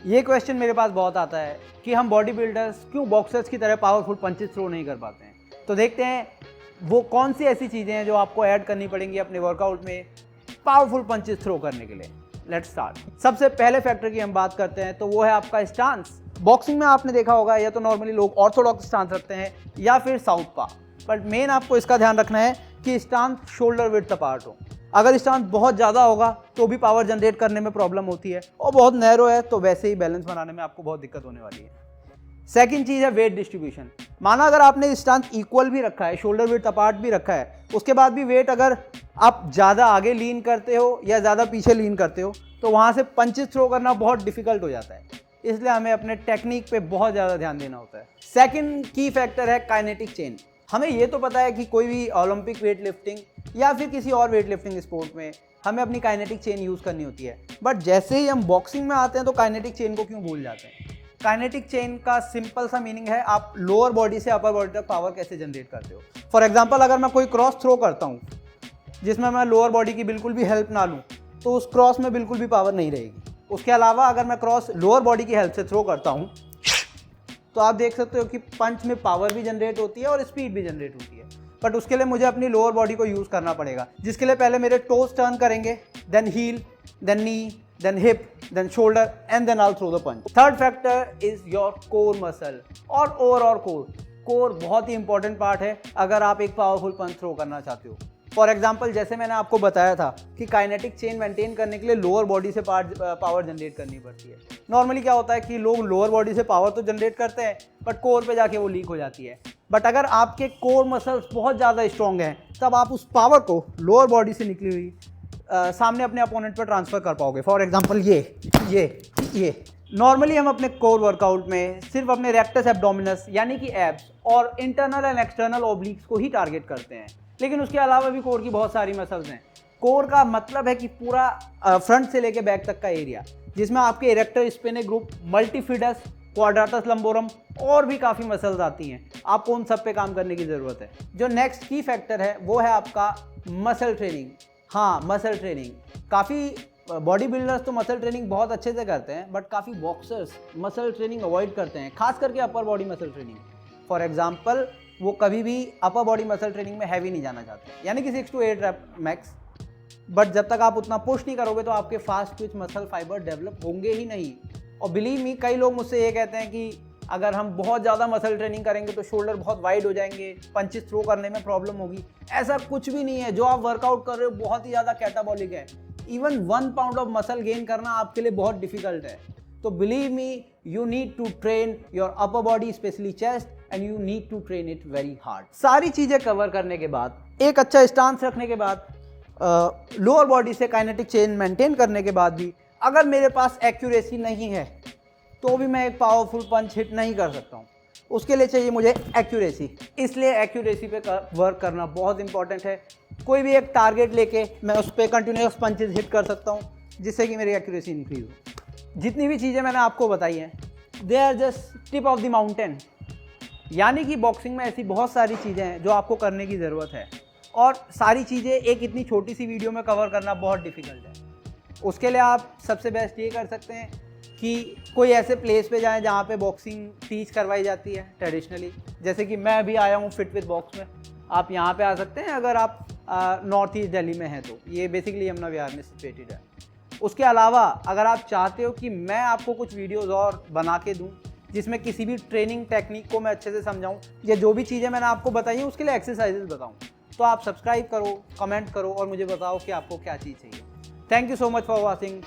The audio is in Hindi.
ये क्वेश्चन मेरे पास बहुत आता है कि हम बॉडी बिल्डर्स क्यों बॉक्सर्स की तरह पावरफुल पंचेस थ्रो नहीं कर पाते हैं। तो देखते हैं वो कौन सी ऐसी चीज़ें हैं जो आपको ऐड करनी पड़ेंगी अपने वर्कआउट में पावरफुल पंचेस थ्रो करने के लिए। Let's start. सबसे पहले फैक्टर की हम बात करते हैं तो वो है आपका स्टांस। बॉक्सिंग में आपने देखा होगा या तो नॉर्मली लोग ऑर्थोडॉक्स स्टांस रखते हैं या फिर साउथ पा, बट मेन आपको इसका ध्यान रखना है कि स्टांस शोल्डर विड्थ अपार्ट हो। अगर स्टांस बहुत ज़्यादा होगा तो भी पावर जनरेट करने में प्रॉब्लम होती है, और बहुत नैरो है तो वैसे ही बैलेंस बनाने में आपको बहुत दिक्कत होने वाली है। सेकंड चीज़ है वेट डिस्ट्रीब्यूशन। माना अगर आपने स्टांस इक्वल भी रखा है, शोल्डर विड्थ अपार्ट भी रखा है, उसके बाद भी वेट अगर आप ज़्यादा आगे लीन करते हो या ज़्यादा पीछे लीन करते हो तो वहाँ से पंचेस थ्रो करना बहुत डिफिकल्ट हो जाता है। इसलिए हमें अपने टेक्निक पे बहुत ज़्यादा ध्यान देना होता है। सेकंड की फैक्टर है काइनेटिक चेन। हमें ये तो पता है कि कोई भी ओलंपिक वेट लिफ्टिंग या फिर किसी और वेट लिफ्टिंग स्पोर्ट में हमें अपनी काइनेटिक चेन यूज़ करनी होती है, बट जैसे ही हम बॉक्सिंग में आते हैं तो काइनेटिक चेन को क्यों भूल जाते हैं। काइनेटिक चेन का सिंपल सा मीनिंग है आप लोअर बॉडी से अपर बॉडी तक पावर कैसे जनरेट करते हो। फॉर एग्जाम्पल अगर मैं कोई क्रॉस थ्रो करता हूँ जिसमें मैं लोअर बॉडी की बिल्कुल भी हेल्प ना लूँ तो उस क्रॉस में बिल्कुल भी पावर नहीं रहेगी। उसके अलावा अगर मैं क्रॉस लोअर बॉडी की हेल्प से थ्रो करता हूँ तो आप देख सकते हो कि पंच में पावर भी जनरेट होती है और स्पीड भी जनरेट होती है, बट उसके लिए मुझे अपनी लोअर बॉडी को यूज़ करना पड़ेगा, जिसके लिए पहले मेरे टोज टर्न करेंगे, then heel, then knee, then hip, then shoulder and then I throw the punch. Third factor is your core muscle और ओवरऑल कोर। कोर बहुत ही इंपॉर्टेंट पार्ट है अगर आप एक पावरफुल पंच थ्रो करना चाहते हो। फॉर एग्जाम्पल जैसे मैंने आपको बताया था कि काइनेटिक चेन मेंटेन करने के लिए लोअर बॉडी से पावर जनरेट करनी पड़ती है। नॉर्मली क्या होता है कि लोग लोअर बॉडी से पावर तो जनरेट करते हैं बट कोर पे जाके वो लीक हो जाती है। बट अगर आपके कोर मसल्स बहुत ज़्यादा स्ट्रॉन्ग हैं तब आप उस पावर को लोअर बॉडी से निकली हुई सामने अपने अपोनेंट पर ट्रांसफ़र कर पाओगे। फॉर एग्जाम्पल ये नॉर्मली हम अपने कोर वर्कआउट में सिर्फ अपने रेक्टस एब्डोमिनस यानी कि एब्स और इंटरनल एंड एक्सटर्नल ओब्लिक्स को ही टारगेट करते हैं, लेकिन उसके अलावा भी कोर की बहुत सारी मसल्स हैं। कोर का मतलब है कि पूरा फ्रंट से लेके बैक तक का एरिया, जिसमें आपके इरेक्टर स्पिने ग्रुप, मल्टीफिडस, क्वाड्राटस लंबोरम और भी काफ़ी मसल्स आती हैं। आपको उन सब पे काम करने की ज़रूरत है। जो नेक्स्ट की फैक्टर है वो है आपका मसल ट्रेनिंग। हाँ, मसल ट्रेनिंग। काफ़ी बॉडी बिल्डर्स तो मसल ट्रेनिंग बहुत अच्छे से करते हैं, बट काफ़ी बॉक्सर्स मसल ट्रेनिंग अवॉइड करते हैं, खास करके upper body muscle training. For example वो कभी भी अपर बॉडी मसल ट्रेनिंग में हैवी नहीं जाना चाहते, यानी कि 6 to 8 रैप मैक्स। बट जब तक आप उतना पुश नहीं करोगे तो आपके fast Twitch muscle fibre develop होंगे ही नहीं। और बिलीव मी, कई लोग मुझसे ये कहते हैं कि अगर हम बहुत ज़्यादा मसल ट्रेनिंग करेंगे तो शोल्डर बहुत वाइड हो जाएंगे, पंचेस थ्रो करने में प्रॉब्लम होगी। ऐसा कुछ भी नहीं है। जो आप वर्कआउट कर रहे हो बहुत ही ज़्यादा कैटाबॉलिक है। Even 1 pound of muscle gain करना आपके लिए बहुत डिफिकल्ट है। तो believe me, you need to train your upper body, specially chest, and you need to train it very hard. सारी चीज़ें कवर करने के बाद, एक अच्छा स्टांस रखने के बाद, लोअर बॉडी से काइनेटिक चेन मेंटेन करने के बाद भी अगर मेरे पास एक्यूरेसी नहीं है तो भी मैं एक पावरफुल पंच हिट नहीं कर सकता हूँ। उसके लिए चाहिए मुझे एक्यूरेसी। इसलिए एक्यूरेसी पे वर्क करना बहुत इंपॉर्टेंट है। कोई भी एक टारगेट लेके मैं उस पर कंटिन्यूस पंचेस हिट कर सकता हूँ जिससे कि मेरी एक्यूरेसी इंक्रीज हो। जितनी भी चीज़ें मैंने आपको बताई हैं, they are just tip of the mountain. यानी कि बॉक्सिंग में ऐसी बहुत सारी चीज़ें हैं जो आपको करने की ज़रूरत है, और सारी चीज़ें एक इतनी छोटी सी वीडियो में कवर करना बहुत डिफ़िकल्ट है। उसके लिए आप सबसे बेस्ट ये कर सकते हैं कि कोई ऐसे प्लेस पे जाएं जहाँ पे बॉक्सिंग टीच करवाई जाती है ट्रेडिशनली। जैसे कि मैं अभी आया हूँ फिट विद बॉक्स में, आप यहाँ पे आ सकते हैं अगर आप नॉर्थ ईस्ट दिल्ली में हैं तो। ये बेसिकली यमुना विहार में सिचुएटेड है। उसके अलावा अगर आप चाहते हो कि मैं आपको कुछ वीडियोज़ और बना के दूँ जिसमें किसी भी ट्रेनिंग टेक्निक को मैं अच्छे से समझाऊं, या जो भी चीज़ें मैंने आपको बताई हैं उसके लिए एक्सरसाइजेस बताऊं, तो आप सब्सक्राइब करो, कमेंट करो और मुझे बताओ कि आपको क्या चीज़ चाहिए। Thank you so much for watching.